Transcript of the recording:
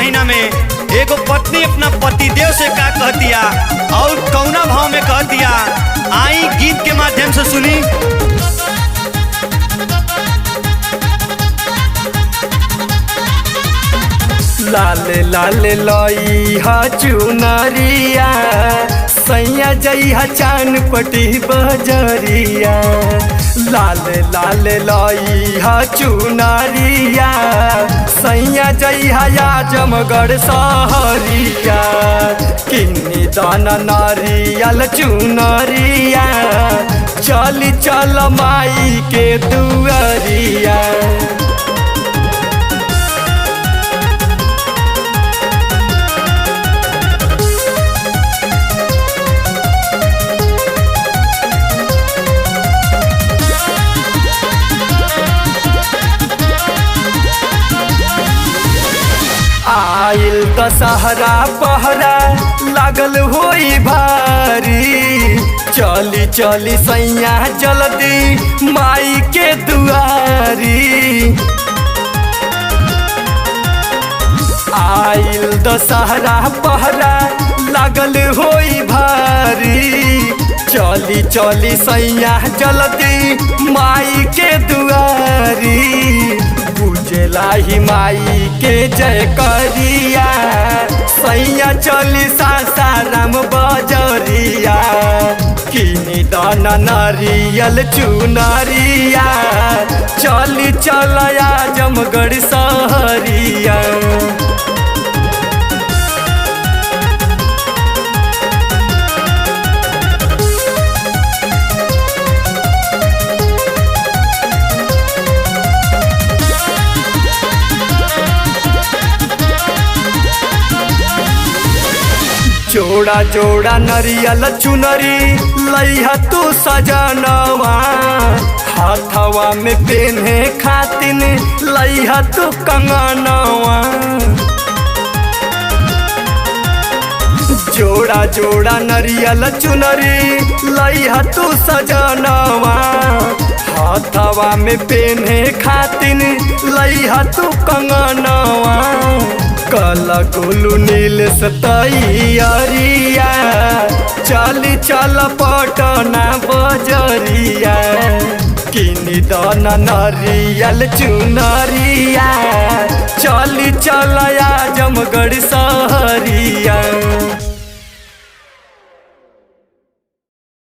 महीना में एगो पत्नी अपना पतिदेव से का कहतिया और कौना भाव में कहतिया, आई गीत के माध्यम से सुनी। लाले लाले लई हा चुनरिया, सैया जइहा चानपटी बजरिया। लाले लाले लई हा चुनरिया, सैया जइहा आजमगढ़ सहरिया। किन्नी दाना नारियल चुनरिया, चली चल माई के दुआरिया। आइल दशहरा पहरा लागल होई भारी, चली चली सैया जल्दी माई के दुआरी। आइल दशहरा पहरा लागल होई भारी, चली चली सैया जल्दी माई के दुआरी। बुझला ही माई के जय करिया, सैया चली सासाराम बजरिया। किनी दाना नारियल चुनरिया, चली चल आजमगढ़ सहरिया। जोड़ा जोड़ा नरियल चुनरी लइहा तू सजनवा, हाथवा में पेन्हे खातिन लइहा तू कंगनवा। जोड़ा जोड़ा नरियल चुनरी लइहा तू सजनवा, हाथवा में पेन्हे खातिन लइहा तू कंगनवा। कल गुलू नील सतैयरिया, चली चल पटना बजरिया। किनी दाना नारियल चुनरिया, चली चल आजमगढ़ सहरिया।